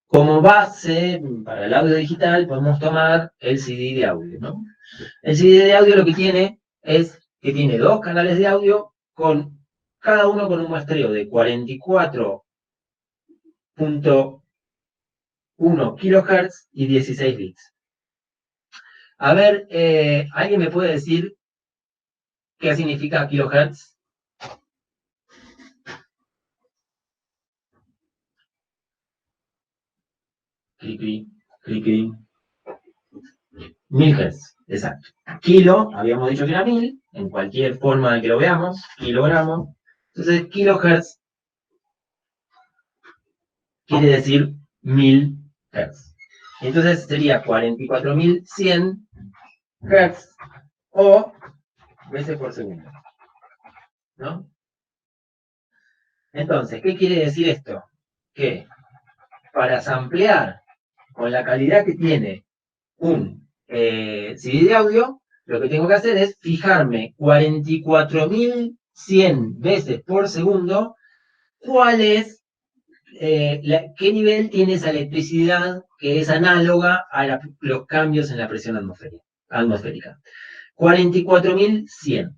como base para el audio digital podemos tomar el CD de audio, ¿no? El CD de audio lo que tiene es que tiene dos canales de audio con cada uno con un muestreo de 44.1 kHz y 16 bits. A ver, ¿alguien me puede decir qué significa kilohertz? Clic, clic, clic. 1000 Hz, exacto. Kilo, habíamos dicho que era 1000, en cualquier forma de que lo veamos, kilogramo. Entonces, kilohertz quiere decir 1000 Hz. Entonces sería 44.100 Hz o veces por segundo, ¿no? Entonces, ¿qué quiere decir esto? Que para samplear con la calidad que tiene un CD de audio, lo que tengo que hacer es fijarme 44.100 veces por segundo cuál es, qué nivel tiene esa electricidad que es análoga a los cambios en la presión atmosférica. 44.100.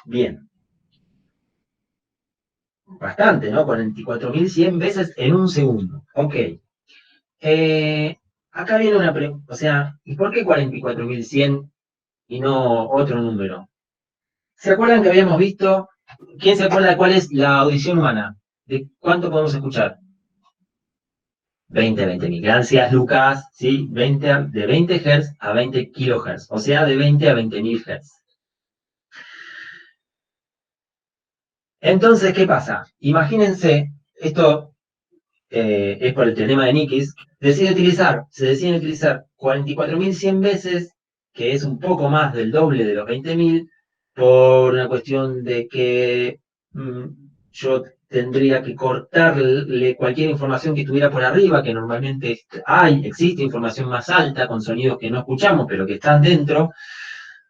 Bien. Bastante, ¿no? 44.100 veces en un segundo. Ok. Acá viene una pregunta, o sea, ¿y por qué 44.100 y no otro número? ¿Se acuerdan que habíamos visto? ¿Quién se acuerda de cuál es la audición humana? ¿De cuánto podemos escuchar? 20.000. Gracias, Lucas. ¿Sí? De 20 Hz a 20 kHz. O sea, de 20 a 20.000 Hz. Entonces, ¿qué pasa? Imagínense, esto es por el teorema de Nikis, se deciden utilizar 44.100 veces, que es un poco más del doble de los 20.000, por una cuestión de que yo tendría que cortarle cualquier información que estuviera por arriba, que normalmente existe información más alta, con sonidos que no escuchamos, pero que están dentro,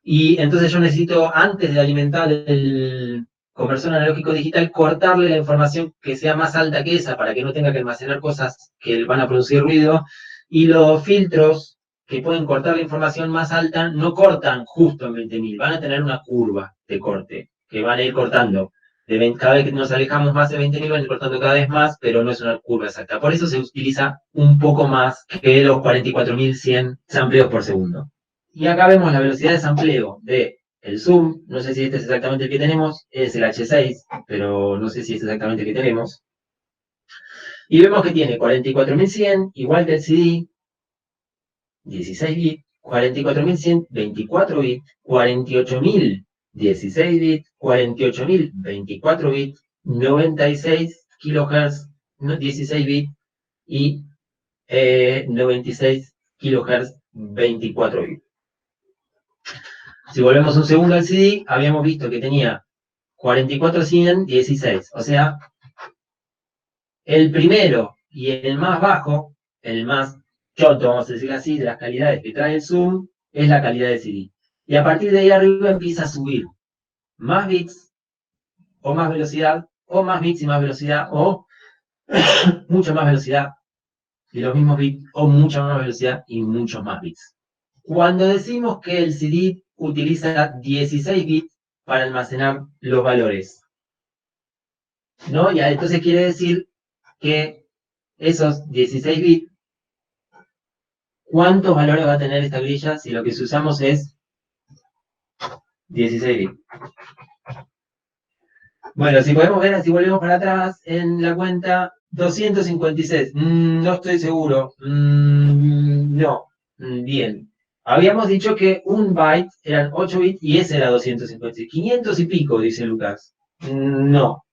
y entonces yo necesito, antes de alimentar el conversor analógico digital, cortarle la información que sea más alta que esa, para que no tenga que almacenar cosas que van a producir ruido, y los filtros que pueden cortar la información más alta no cortan justo en 20.000, van a tener una curva de corte, que van a ir cortando. Cada vez que nos alejamos más de 20.000 van a ir cortando cada vez más, pero no es una curva exacta. Por eso se utiliza un poco más que los 44.100 sampleos por segundo. Y acá vemos la velocidad de sampleo de el zoom, no sé si este es exactamente el que tenemos, es el H6, pero no sé si es exactamente el que tenemos. Y vemos que tiene 44.100, igual que el CD, 16 bits, 44.100, 24 bits, 48.000, 16 bits, 48.000, 24 bits, 96 kHz, 16 bits, y 96 kHz, 24 bits. Si volvemos un segundo al CD, habíamos visto que tenía 44.100, 16. O sea, el primero y el más bajo, el más choto, vamos a decir así, de las calidades que trae el Zoom, es la calidad de CD. Y a partir de ahí arriba empieza a subir más bits o más velocidad, o más bits y más velocidad, o mucha más velocidad y los mismos bits, o mucha más velocidad y muchos más bits. Cuando decimos que el CD utiliza 16 bits para almacenar los valores, ¿no? Ya, entonces quiere decir que esos 16 bits, ¿cuántos valores va a tener esta grilla si lo que usamos es 16 bits? Bueno, si podemos ver, si volvemos para atrás en la cuenta, 256. No estoy seguro. No. Bien. Habíamos dicho que un byte eran 8 bits y ese era 256. 500 y pico, dice Lucas. No.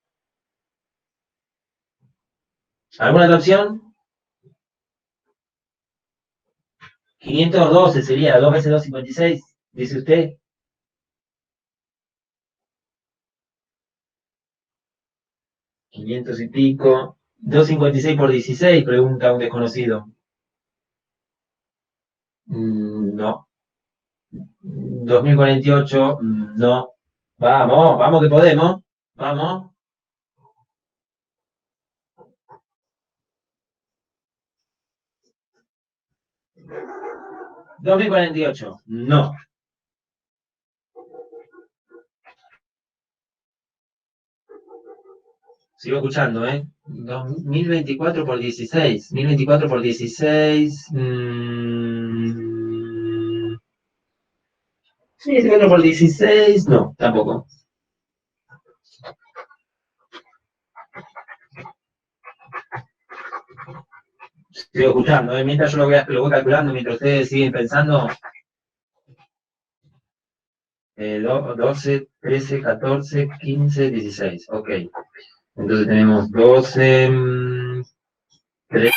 ¿Alguna otra opción? 512 sería 2 veces 256, dice usted. 500 y pico. 256 por 16, pregunta un desconocido. No. 2048, no. Vamos, vamos que podemos. Vamos. 2048, no. Sigo escuchando, ¿eh? 2024 por 16. 1024 por 16. 1024 por 16. No, tampoco. Sigo escuchando, ¿eh? Mientras yo lo voy calculando, mientras ustedes siguen pensando. 12, 13, 14, 15, 16. Ok. Entonces tenemos 12, 13.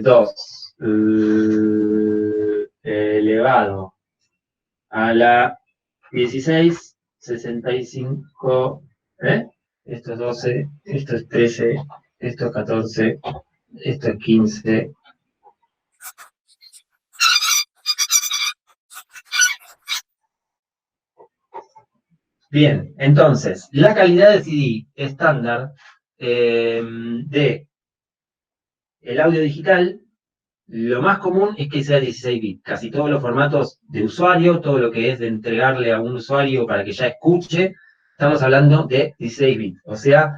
2 elevado a la 16, 65, ¿eh? Esto es 12, esto es 13, esto es 14, esto es 15. Bien, entonces, la calidad de CD estándar de el audio digital, lo más común es que sea 16 bits. Casi todos los formatos de usuario, todo lo que es de entregarle a un usuario para que ya escuche, estamos hablando de 16 bits. O sea,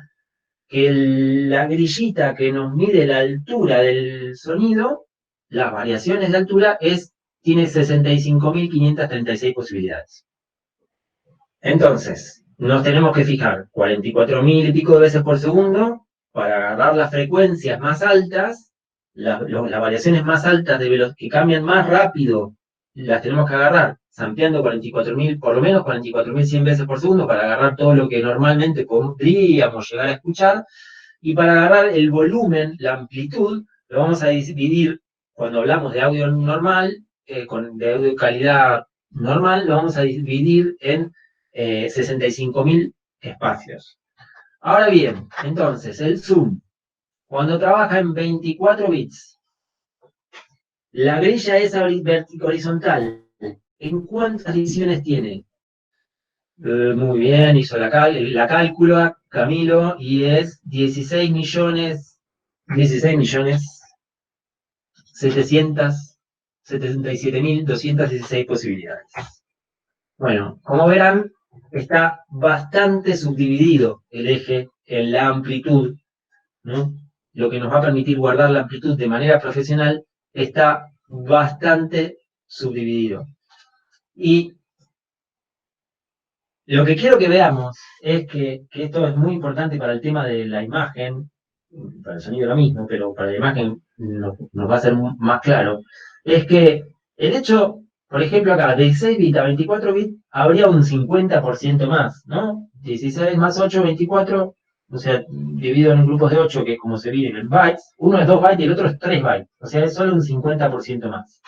que la grillita que nos mide la altura del sonido, las variaciones de altura, tiene 65.536 posibilidades. Entonces, nos tenemos que fijar 44.000 y pico de veces por segundo para agarrar las frecuencias más altas, las variaciones más altas de velocidad que cambian más rápido, las tenemos que agarrar sampleando 44.000, por lo menos 44.100 veces por segundo para agarrar todo lo que normalmente podríamos llegar a escuchar. Y para agarrar el volumen, la amplitud, lo vamos a dividir, cuando hablamos de audio normal, de audio calidad normal, lo vamos a dividir en 65.000 espacios. Ahora bien, entonces, el zoom, cuando trabaja en 24 bits, la grilla esa horizontal, ¿en cuántas divisiones tiene? Muy bien, hizo la cálcula, Camilo, y es 16.777.216 posibilidades. Bueno, como verán, está bastante subdividido el eje en la amplitud, ¿no? Lo que nos va a permitir guardar la amplitud de manera profesional está bastante subdividido. Y lo que quiero que veamos es que esto es muy importante para el tema de la imagen, para el sonido lo mismo, pero para la imagen nos va a ser más claro, es que el hecho, por ejemplo acá, de 16 bits a 24 bits, habría un 50% más, ¿no? 16 más 8, 24, o sea, dividido en grupos de 8, que es como se divide en bytes, uno es 2 bytes y el otro es 3 bytes, o sea, es solo un 50% más.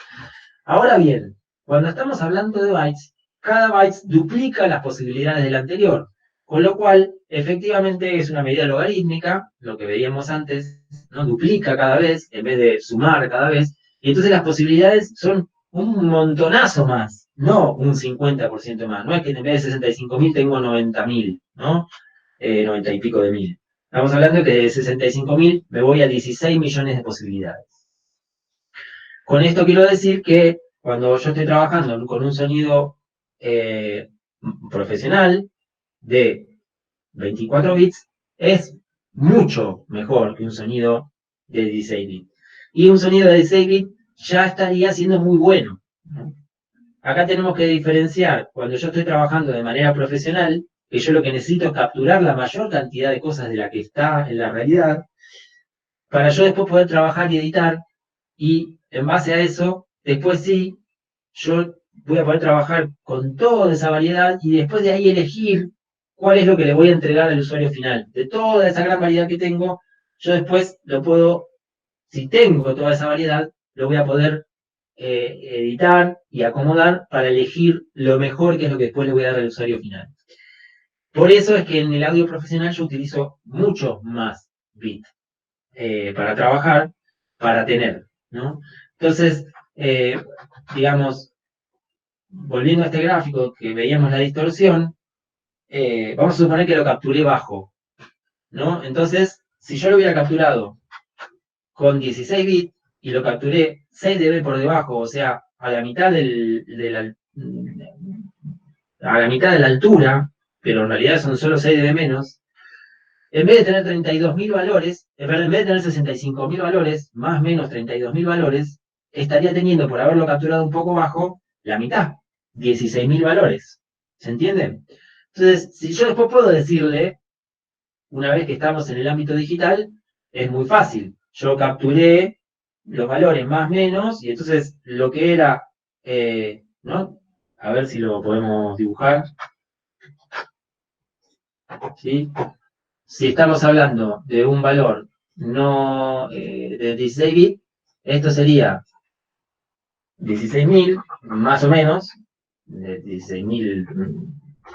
Ahora bien, cuando estamos hablando de bytes, cada byte duplica las posibilidades del anterior, con lo cual, efectivamente, es una medida logarítmica, lo que veíamos antes, ¿no? Duplica cada vez, en vez de sumar cada vez, y entonces las posibilidades son un montonazo más, no un 50% más. No es que en vez de 65.000 tengo 90.000, ¿no? 90 y pico de mil. Estamos hablando que de 65.000 me voy a 16 millones de posibilidades. Con esto quiero decir que cuando yo estoy trabajando con un sonido profesional de 24 bits, es mucho mejor que un sonido de 16 bits. Y un sonido de 16 bits ya estaría siendo muy bueno, ¿no? Acá tenemos que diferenciar cuando yo estoy trabajando de manera profesional, que yo lo que necesito es capturar la mayor cantidad de cosas de la que está en la realidad, para yo después poder trabajar y editar, y en base a eso, después sí, yo voy a poder trabajar con toda esa variedad y después de ahí elegir cuál es lo que le voy a entregar al usuario final. De toda esa gran variedad que tengo, yo después lo puedo, si tengo toda esa variedad, lo voy a poder editar y acomodar para elegir lo mejor, que es lo que después le voy a dar al usuario final. Por eso es que en el audio profesional yo utilizo mucho más bits para trabajar, para tener, ¿no? Entonces, digamos, volviendo a este gráfico que veíamos la distorsión, vamos a suponer que lo capturé bajo, ¿no? Entonces, si yo lo hubiera capturado con 16 bits y lo capturé 6 dB por debajo, o sea, a la mitad a la mitad de la altura, pero en realidad son solo 6 dB menos, en vez de tener 32.000 valores, en vez de tener 65.000 valores, más o menos 32.000 valores, estaría teniendo, por haberlo capturado un poco bajo, la mitad, 16.000 valores. ¿Se entiende? Entonces, si yo después puedo decirle, una vez que estamos en el ámbito digital, es muy fácil. Yo capturé los valores más o menos, y entonces lo que era, ¿no? A ver si lo podemos dibujar. ¿Sí? Si estamos hablando de un valor no de 16 bits, esto sería 16.000, más o menos, de 16.000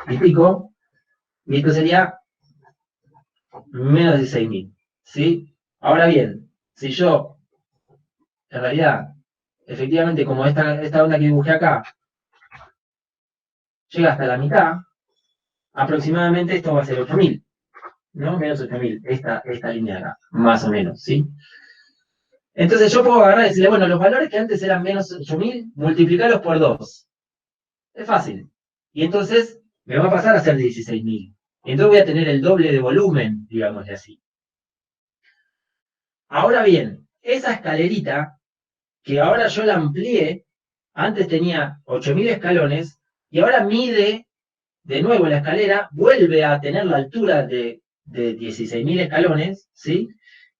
y pico, y esto sería menos 16.000, ¿sí? Ahora bien, si yo, en realidad, efectivamente, como esta onda que dibujé acá, llega hasta la mitad, aproximadamente esto va a ser 8.000, ¿no? Menos 8.000, esta línea acá, más o menos, ¿sí? Entonces yo puedo agarrar y decirle, bueno, los valores que antes eran menos 8.000, multiplicarlos por 2. Es fácil. Y entonces me va a pasar a ser 16.000. Entonces voy a tener el doble de volumen, digámosle así. Ahora bien, esa escalerita, que ahora yo la amplié, antes tenía 8.000 escalones, y ahora mide de nuevo la escalera, vuelve a tener la altura de 16.000 escalones, ¿sí?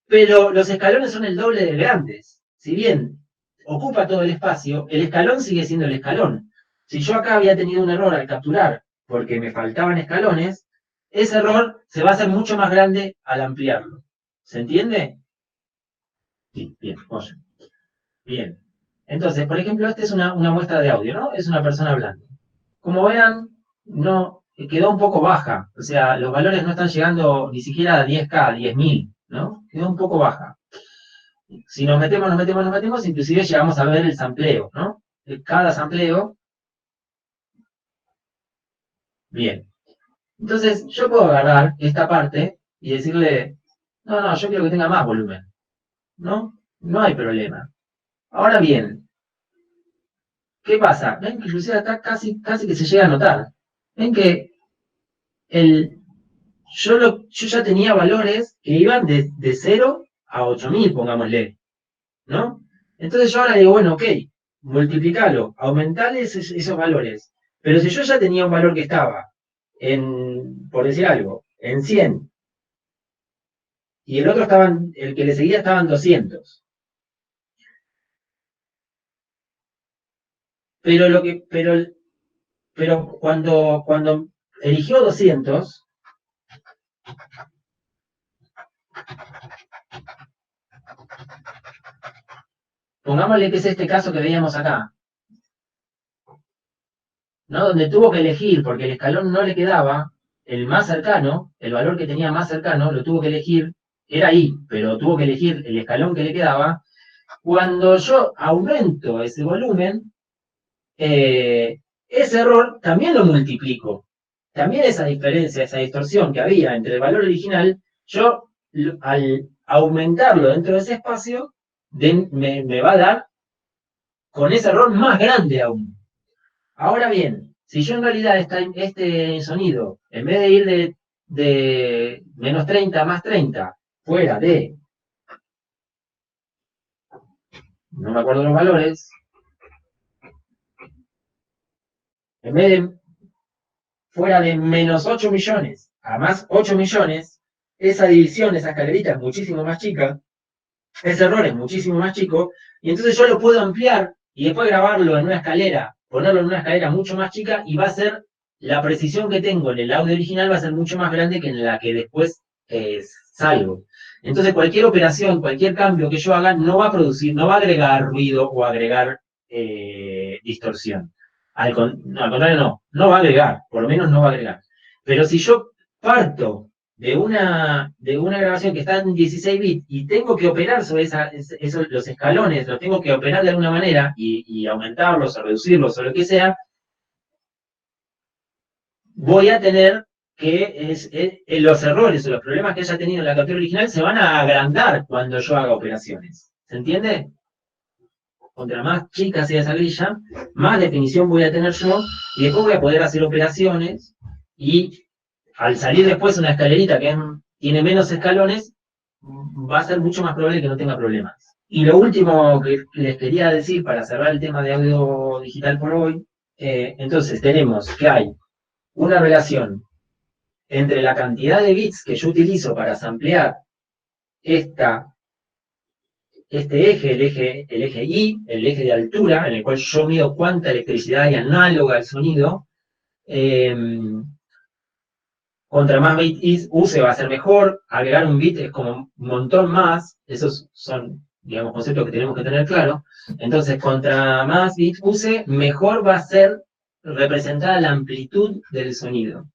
Pero los escalones son el doble de grandes. Si bien ocupa todo el espacio, el escalón sigue siendo el escalón. Si yo acá había tenido un error al capturar porque me faltaban escalones, ese error se va a hacer mucho más grande al ampliarlo. ¿Se entiende? Sí, bien, oye. Bien. Entonces, por ejemplo, esta es una muestra de audio, ¿no? Es una persona hablando. Como vean, no, quedó un poco baja. O sea, los valores no están llegando ni siquiera a 10K, 10.000, ¿no? Quedó un poco baja. Si nos metemos, inclusive llegamos a ver el sampleo, ¿no? Cada sampleo. Bien. Entonces, yo puedo agarrar esta parte y decirle, no, yo quiero que tenga más volumen, ¿no? No hay problema. Ahora bien, ¿qué pasa? Ven que inclusive acá casi que se llega a notar. Ven que el, yo ya tenía valores que iban de 0 a 8.000, pongámosle, ¿no? Entonces yo ahora digo, bueno, ok, multiplicalo, aumentale esos valores. Pero si yo ya tenía un valor que estaba en, por decir algo, en 100, y el otro el que le seguía estaba en 200. Pero cuando eligió 200, pongámosle que es este caso que veíamos acá, ¿no? Donde tuvo que elegir, porque el escalón no le quedaba, el más cercano, el valor que tenía más cercano, lo tuvo que elegir, era ahí, pero tuvo que elegir el escalón que le quedaba. Cuando yo aumento ese volumen, ese error también lo multiplico. También esa diferencia, esa distorsión que había entre el valor original, yo al aumentarlo dentro de ese espacio, me va a dar con ese error más grande aún. Ahora bien, si yo en realidad este sonido, en vez de ir de menos 30 a más 30, fuera de, no me acuerdo los valores, en vez de fuera de menos 8 millones a más 8 millones, esa división, esa escalerita es muchísimo más chica, ese error es muchísimo más chico, y entonces yo lo puedo ampliar y después grabarlo en una escalera, ponerlo en una escalera mucho más chica, y va a ser, la precisión que tengo en el audio original va a ser mucho más grande que en la que después salgo. Entonces cualquier operación, cualquier cambio que yo haga no va a producir, no va a agregar ruido o agregar distorsión. No, al contrario, no va a agregar, por lo menos no va a agregar. Pero si yo parto de una grabación que está en 16 bits y tengo que operar sobre los escalones, los tengo que operar de alguna manera y aumentarlos o reducirlos o lo que sea, voy a tener que los errores o los problemas que haya tenido en la captura original se van a agrandar cuando yo haga operaciones. ¿Se entiende? Contra más chica sea esa grilla, más definición voy a tener yo y después voy a poder hacer operaciones y al salir después una escalerita que tiene menos escalones, va a ser mucho más probable que no tenga problemas. Y lo último que les quería decir para cerrar el tema de audio digital por hoy, entonces tenemos que hay una relación entre la cantidad de bits que yo utilizo para samplear este eje, el eje Y, el eje de altura, en el cual yo mido cuánta electricidad hay análoga al sonido, eh, contra más bits use va a ser mejor, agregar un bit es como un montón más, esos son, digamos, conceptos que tenemos que tener claro. Entonces, contra más bits use, mejor va a ser representada la amplitud del sonido.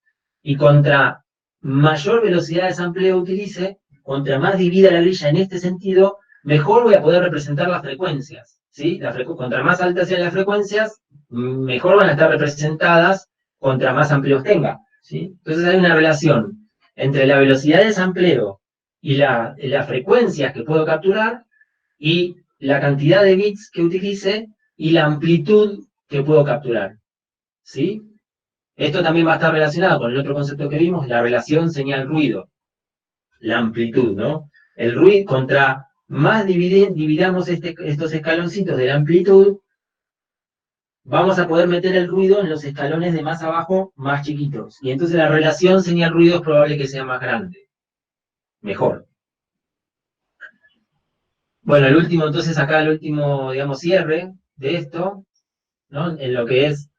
Y contra mayor velocidad de sampleo utilice, contra más divida la grilla en este sentido, mejor voy a poder representar las frecuencias. ¿Sí? Contra más altas sean las frecuencias, mejor van a estar representadas contra más amplios tenga. ¿Sí? Entonces hay una relación entre la velocidad de sampleo y las frecuencias que puedo capturar y la cantidad de bits que utilice y la amplitud que puedo capturar. ¿Sí? Esto también va a estar relacionado con el otro concepto que vimos, la relación señal-ruido, la amplitud, ¿no? El ruido, contra más dividamos estos escaloncitos de la amplitud, vamos a poder meter el ruido en los escalones de más abajo, más chiquitos. Y entonces la relación señal-ruido es probable que sea más grande. Mejor. Bueno, el último, entonces acá el último, digamos, cierre de esto, ¿no? En lo que es,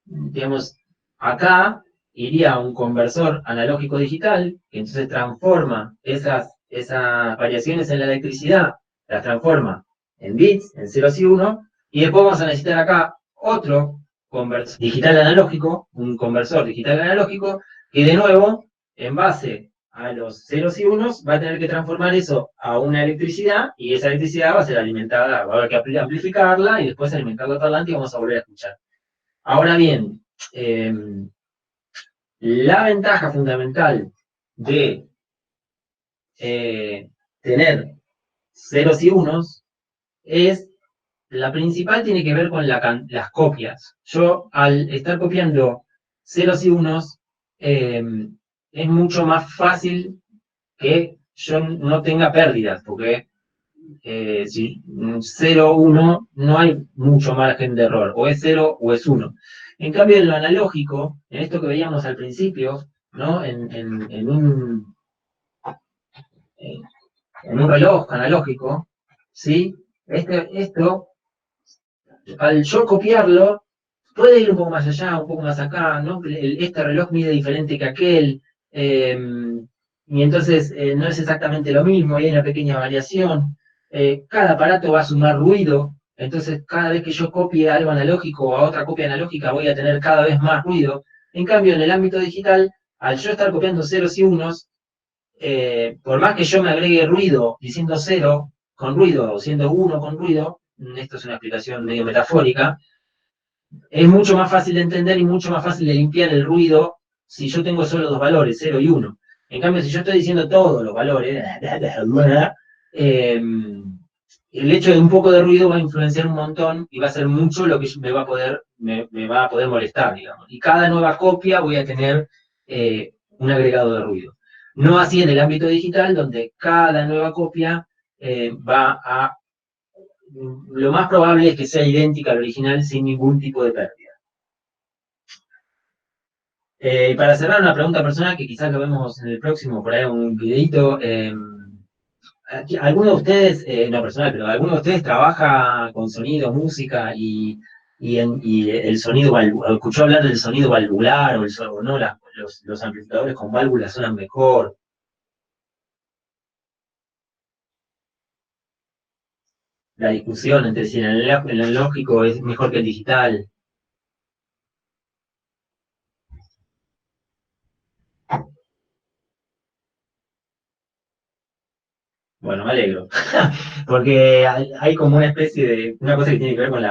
digamos, acá iría un conversor analógico digital, que entonces transforma esas variaciones en la electricidad, las transforma en bits, en ceros y unos, y después vamos a necesitar acá otro conversor digital analógico, un conversor digital analógico, que de nuevo, en base a los ceros y unos, va a tener que transformar eso a una electricidad, y esa electricidad va a ser alimentada, va a haber que amplificarla, y después alimentarla al parlante y vamos a volver a escuchar. Ahora bien, la ventaja fundamental de tener ceros y unos es, la principal tiene que ver con las copias. Yo al estar copiando ceros y unos, es mucho más fácil que yo no tenga pérdidas, porque si 0, 1, no hay mucho margen de error, o es 0 o es 1. En cambio, en lo analógico, en esto que veíamos al principio, ¿no? En un reloj analógico, ¿sí? Esto, al yo copiarlo, puede ir un poco más allá, un poco más acá, ¿no? Este reloj mide diferente que aquel, y entonces no es exactamente lo mismo, hay una pequeña variación. Cada aparato va a sumar ruido, entonces cada vez que yo copie algo analógico a otra copia analógica voy a tener cada vez más ruido. En cambio, en el ámbito digital, al yo estar copiando ceros y unos, por más que yo me agregue ruido diciendo 0 con ruido o siendo 1 con ruido, esto es una explicación medio metafórica, es mucho más fácil de entender y mucho más fácil de limpiar el ruido si yo tengo solo dos valores, 0 y 1. En cambio, si yo estoy diciendo todos los valores, el hecho de un poco de ruido va a influenciar un montón y va a ser mucho lo que me va a poder molestar, digamos. Y cada nueva copia voy a tener un agregado de ruido. No así en el ámbito digital, donde cada nueva copia lo más probable es que sea idéntica al original sin ningún tipo de pérdida. Para cerrar, una pregunta personal que quizás lo vemos en el próximo, por ahí un videito. ¿Alguno de ustedes, no personal, pero alguno de ustedes trabaja con sonido, música y el sonido, escuchó hablar del sonido valvular o no, los amplificadores con válvulas suenan mejor? La discusión entre si el analógico es mejor que el digital. Bueno, me alegro. Porque hay como una especie de, una cosa que tiene que ver con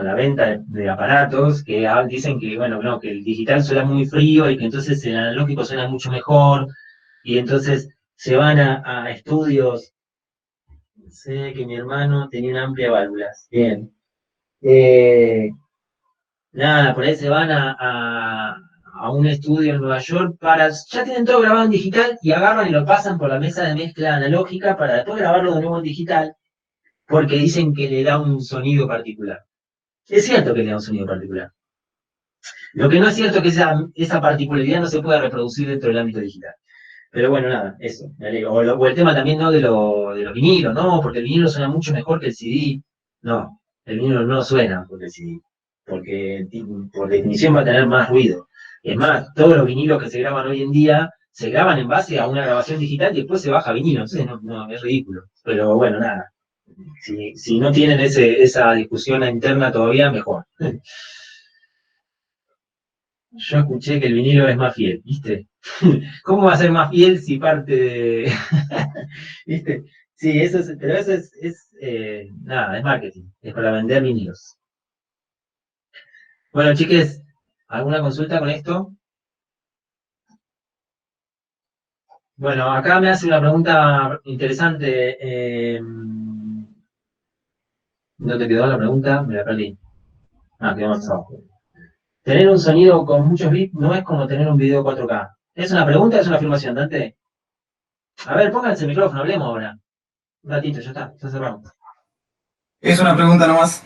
la venta de aparatos, que dicen que, bueno, no, que el digital suena muy frío y que entonces el analógico suena mucho mejor, y entonces se van a estudios. Sé que mi hermano tenía una amplia válvulas. Bien. Eh, Nada, por ahí se van a un estudio en Nueva York ya tienen todo grabado en digital y agarran y lo pasan por la mesa de mezcla analógica para después grabarlo de nuevo en digital, porque dicen que le da un sonido particular. Es cierto que le da un sonido particular. Lo que no es cierto es que esa particularidad no se puede reproducir dentro del ámbito digital. Pero bueno, nada, eso. Me alegro. O el tema también, ¿no? De los vinilos, ¿no? Porque el vinilo suena mucho mejor que el CD. No, el vinilo no suena mejor que el CD. Porque por definición va a tener más ruido. Es más, todos los vinilos que se graban hoy en día se graban en base a una grabación digital y después se baja vinilo. Entonces, no, es ridículo. Pero bueno, nada. Si no tienen esa discusión interna todavía, mejor. Yo escuché que el vinilo es más fiel, ¿viste? ¿Cómo va a ser más fiel si parte de... ¿Viste? Sí, pero eso nada, es marketing, es para vender vinilos. Bueno, chiques, ¿alguna consulta con esto? Bueno, acá me hace una pregunta interesante. ¿Dónde quedó la pregunta? Me la perdí. Ah, quedó más abajo. Tener un sonido con muchos bits no es como tener un video 4K. ¿Es una pregunta o es una afirmación, Dante? A ver, pónganse el micrófono, hablemos ahora. Un ratito, ya está cerrado. Es una pregunta nomás.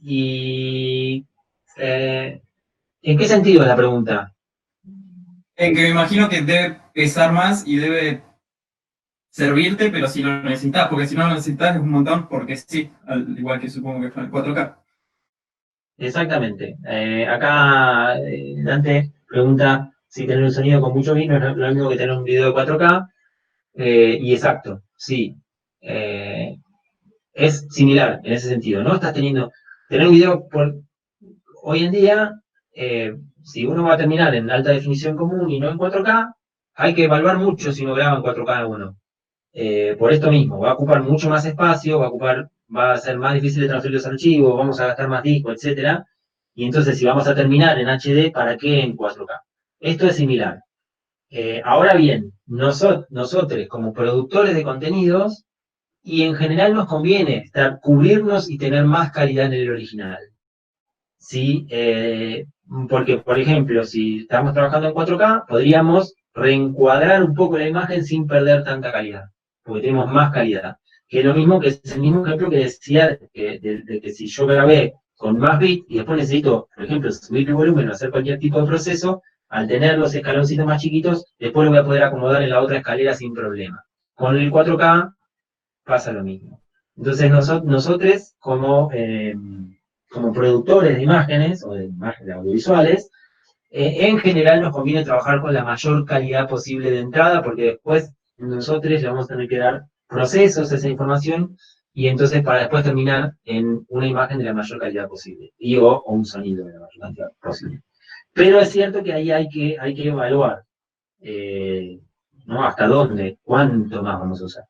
Y ¿en qué sentido es la pregunta? En que me imagino que debe pesar más y debe servirte, pero si lo necesitas, porque si no lo necesitas es un montón, porque sí, al igual que supongo que fue el 4K. Exactamente. Acá Dante pregunta si tener un sonido con mucho bit no es lo mismo que tener un video de 4K. Y exacto, sí. Eh, es similar en ese sentido. No estás tener un video hoy en día, si uno va a terminar en alta definición común y no en 4K, hay que evaluar mucho si uno graba en 4K o no. Por esto mismo, va a ocupar mucho más espacio, va a ser más difícil de transferir los archivos, vamos a gastar más disco, etcétera. Y entonces, si vamos a terminar en HD, ¿para qué en 4K? Esto es similar. Ahora bien, nosotros como productores de contenidos, y en general nos conviene cubrirnos y tener más calidad en el original. ¿Sí? Porque, por ejemplo, si estamos trabajando en 4K, podríamos reencuadrar un poco la imagen sin perder tanta calidad, porque tenemos más calidad. Que es lo mismo que es el mismo ejemplo que decía de que si yo grabé con más bits y después necesito, por ejemplo, subir el volumen o hacer cualquier tipo de proceso, al tener los escaloncitos más chiquitos, después lo voy a poder acomodar en la otra escalera sin problema. Con el 4K pasa lo mismo. Entonces nosotros como productores de imágenes o de imágenes audiovisuales, en general nos conviene trabajar con la mayor calidad posible de entrada porque después nosotros le vamos a tener que dar procesos a esa información y entonces para después terminar en una imagen de la mayor calidad posible o un sonido de la mayor calidad posible. Pero es cierto que ahí hay que evaluar, ¿no? Hasta dónde, cuánto más vamos a usar.